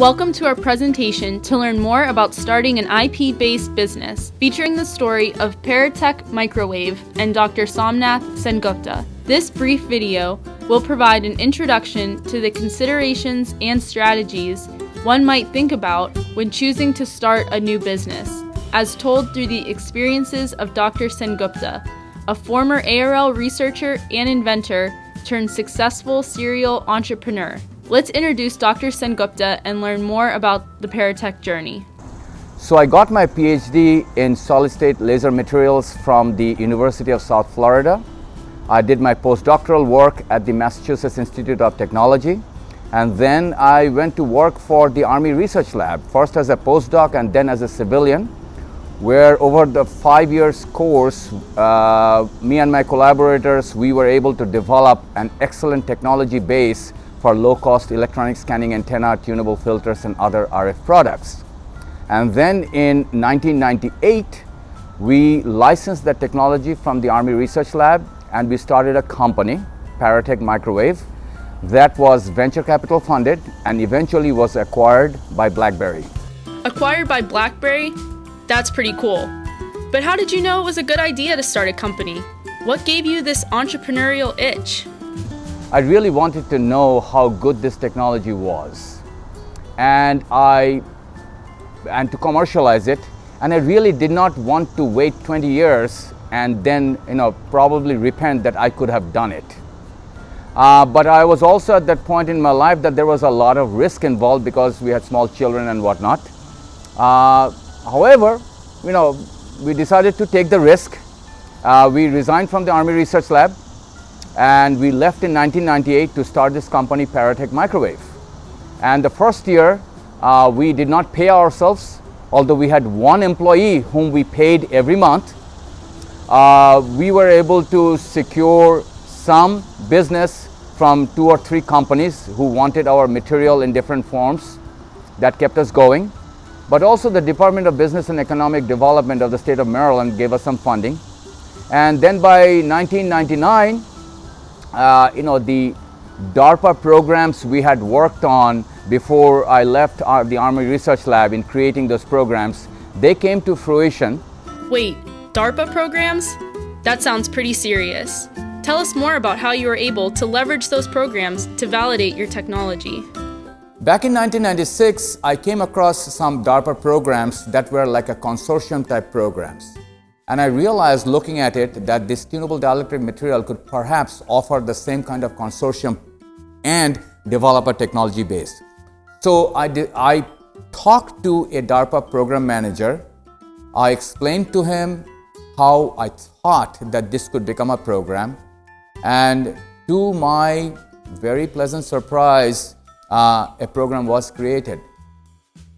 Welcome to our presentation to learn more about starting an IP-based business, featuring the story of Paratek Microwave and Dr. Somnath Sengupta. This brief video will provide an introduction to the considerations and strategies one might think about when choosing to start a new business, as told through the experiences of Dr. Sengupta, a former ARL researcher and inventor turned successful serial entrepreneur. Let's introduce Dr. Sengupta and learn more about the Paratek journey. So I got my PhD in solid-state laser materials from the University of South Florida. I did my postdoctoral work at the Massachusetts Institute of Technology, and then I went to work for the Army Research Lab, first as a postdoc and then as a civilian, where over the 5 years course, me and my collaborators, we were able to develop an excellent technology base for low-cost electronic scanning antenna, tunable filters, and other RF products. And then in 1998, we licensed that technology from the Army Research Lab, and we started a company, Paratek Microwave, that was venture capital funded and eventually was acquired by BlackBerry. Acquired by BlackBerry? That's pretty cool. But how did you know it was a good idea to start a company? What gave you this entrepreneurial itch? I really wanted to know how good this technology was, and to commercialize it, and I really did not want to wait 20 years and then probably repent that I could have done it. But I was also at that point in my life that there was a lot of risk involved because we had small children and whatnot. However, we decided to take the risk. We resigned from the Army Research Lab, and we left in 1998 to start this company, Paratek Microwave. And the first year, we did not pay ourselves, although we had one employee whom we paid every month. We were able to secure some business from 2 or 3 companies who wanted our material in different forms. That kept us going. But also the Department of Business and Economic Development of the state of Maryland gave us some funding. And then by 1999, the DARPA programs we had worked on before I left the Army Research Lab in creating those programs, they came to fruition. Wait, DARPA programs? That sounds pretty serious. Tell us more about how you were able to leverage those programs to validate your technology. Back in 1996, I came across some DARPA programs that were like a consortium type programs. And I realized looking at it that this tunable dielectric material could perhaps offer the same kind of consortium and develop a technology base. So I talked to a DARPA program manager. I explained to him how I thought that this could become a program. And to my very pleasant surprise, a program was created.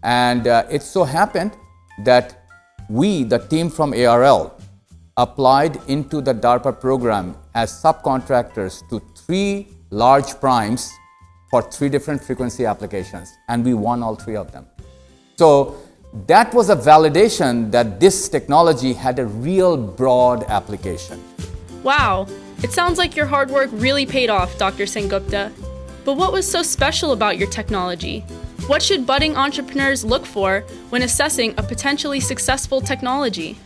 And it so happened that we, the team from ARL, applied into the DARPA program as subcontractors to 3 large primes for 3 different frequency applications, and we won all 3 of them. So that was a validation that this technology had a real broad application. Wow, it sounds like your hard work really paid off, Dr. Sengupta. But what was so special about your technology? What should budding entrepreneurs look for when assessing a potentially successful technology?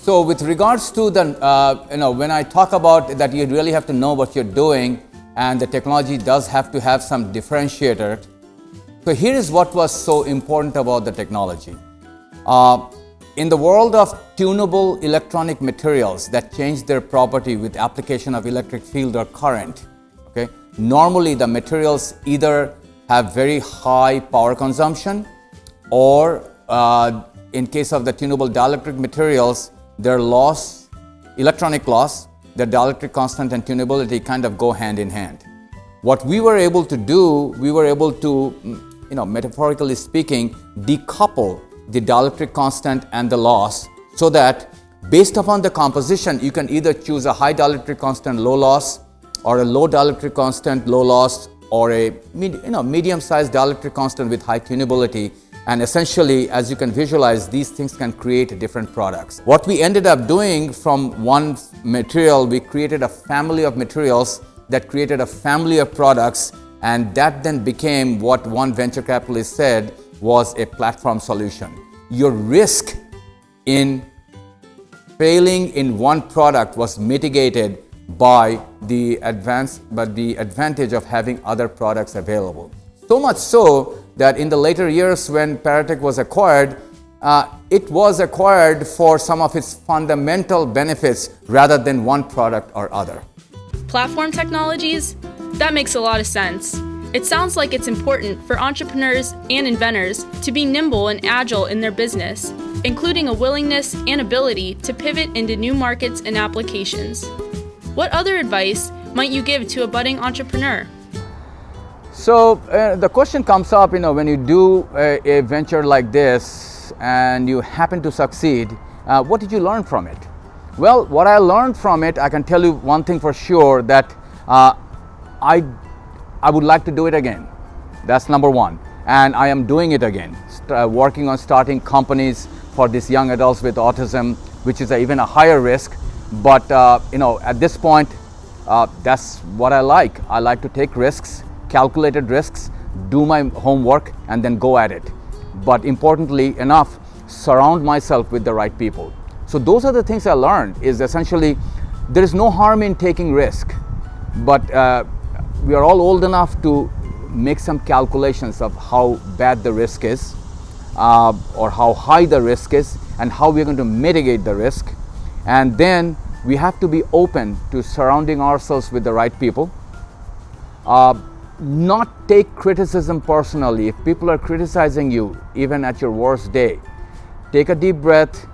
So with regards to the, when I talk about that you really have to know what you're doing and the technology does have to have some differentiator. So here is what was so important about the technology. In the world of tunable electronic materials that change their property with application of electric field or current, okay, normally the materials either have very high power consumption, or in case of the tunable dielectric materials, their loss, electronic loss, their dielectric constant and tunability kind of go hand in hand. What we were able to do, we were able to, metaphorically speaking, decouple the dielectric constant and the loss so that based upon the composition, you can either choose a high dielectric constant, low loss, or a low dielectric constant, low loss, or a medium-sized dielectric constant with high tunability. And essentially, as you can visualize, these things can create different products. What we ended up doing from one material, we created a family of materials that created a family of products And that then became what one venture capitalist said was a platform solution. Your risk in failing in one product was mitigated by the advantage of having other products available. So much so that in the later years when Paratek was acquired, it was acquired for some of its fundamental benefits rather than one product or other. Platform technologies? That makes a lot of sense. It sounds like it's important for entrepreneurs and inventors to be nimble and agile in their business, including a willingness and ability to pivot into new markets and applications. What other advice might you give to a budding entrepreneur? So the question comes up, when you do a venture like this and you happen to succeed, what did you learn from it? Well, what I learned from it, I can tell you one thing for sure, that I would like to do it again. That's number one. And I am doing it again, working on starting companies for these young adults with autism, which is even a higher risk. But at this point, that's what I like. I like to take risks, calculated risks, do my homework, and then go at it. But importantly enough, surround myself with the right people. So those are the things I learned, is essentially there is no harm in taking risk, but we are all old enough to make some calculations of how bad the risk is, or how high the risk is, and how we're going to mitigate the risk. And then we have to be open to surrounding ourselves with the right people. Not take criticism personally. If people are criticizing you, even at your worst day, take a deep breath,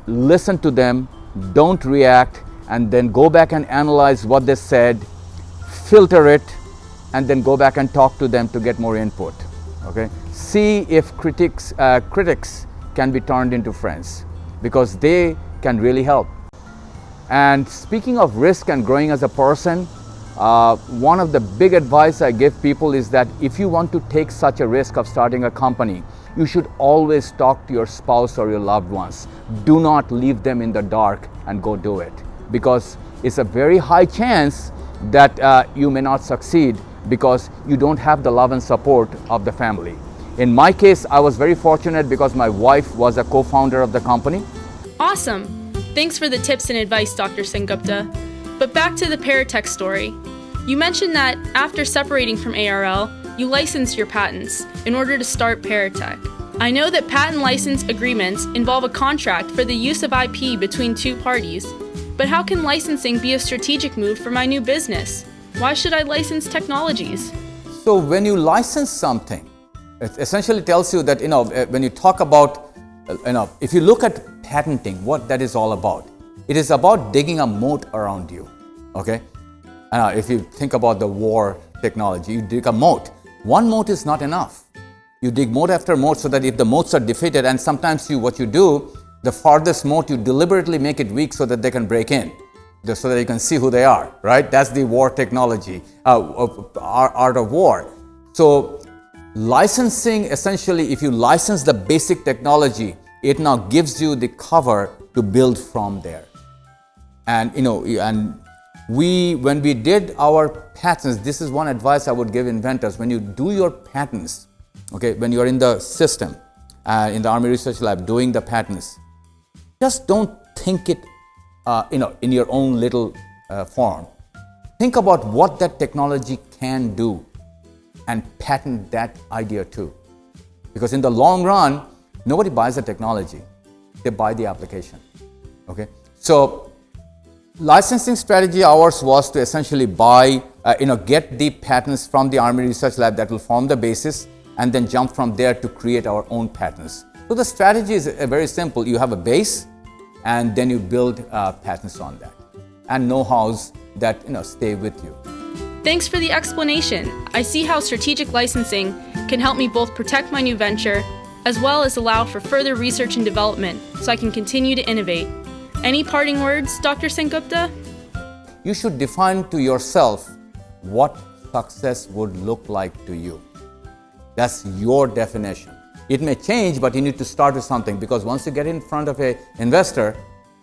listen to them, don't react, and then go back and analyze what they said, filter it, and then go back and talk to them to get more input. Okay? See if critics can be turned into friends, because they can really help. And speaking of risk and growing as a person, one of the big advice I give people is that if you want to take such a risk of starting a company, you should always talk to your spouse or your loved ones. Do not leave them in the dark and go do it, because it's a very high chance that you may not succeed because you don't have the love and support of the family. In my case, I was very fortunate because my wife was a co-founder of the company. Awesome! Thanks for the tips and advice, Dr. Sengupta. But back to the Paratek story. You mentioned that after separating from ARL, you licensed your patents in order to start Paratek. I know that patent license agreements involve a contract for the use of IP between two parties. But how can licensing be a strategic move for my new business? Why should I license technologies? So when you license something, it essentially tells you that, when you talk about, if you look at patenting, what that is all about, it is about digging a moat around you, okay? If you think about the war technology, you dig a moat. One moat is not enough. You dig moat after moat so that if the moats are defeated, and sometimes what you do, the farthest moat, you deliberately make it weak so that they can break in, so that you can see who they are, right? That's the war technology, art of war. So licensing, essentially, if you license the basic technology, it now gives you the cover to build from there. And when we did our patents, this is one advice I would give inventors. When you do your patents, okay, when you're in the system, in the Army Research Lab doing the patents, just don't think it in your own little form. Think about what that technology can do and patent that idea too. Because in the long run, nobody buys the technology, they buy the application. Okay? So licensing strategy ours was to essentially buy, get the patents from the Army Research Lab that will form the basis, and then jump from there to create our own patents. So the strategy is very simple. You have a base, and then you build patents on that, and know-hows that stay with you. Thanks for the explanation. I see how strategic licensing can help me both protect my new venture, as well as allow for further research and development so I can continue to innovate. Any parting words, Dr. Sengupta? You should define to yourself what success would look like to you. That's your definition. It may change, but you need to start with something, because once you get in front of an investor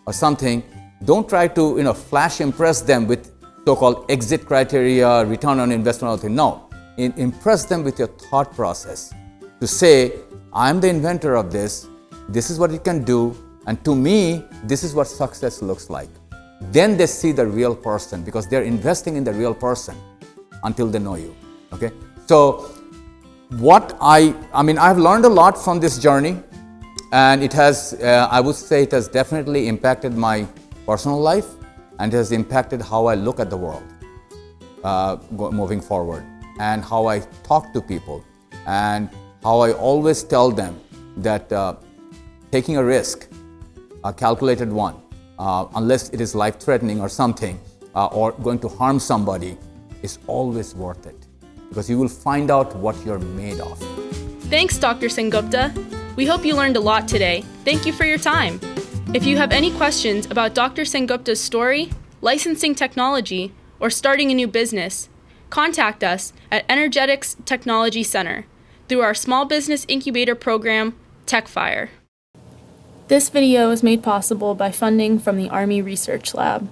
or something, don't try to flash impress them with so-called exit criteria, return on investment, or thing. No, impress them with your thought process to say, I'm the inventor of this, this is what it can do, and to me, this is what success looks like. Then they see the real person because they're investing in the real person until they know you. Okay? So what I've learned a lot from this journey, and it has, I would say it has definitely impacted my personal life, and it has impacted how I look at the world moving forward, and how I talk to people, and how I always tell them that taking a risk, a calculated one, unless it is life-threatening or something, or going to harm somebody, is always worth it, because you will find out what you're made of. Thanks, Dr. Sengupta. We hope you learned a lot today. Thank you for your time. If you have any questions about Dr. Sengupta's story, licensing technology, or starting a new business, contact us at Energetics Technology Center through our small business incubator program, TechFire. This video is made possible by funding from the Army Research Lab.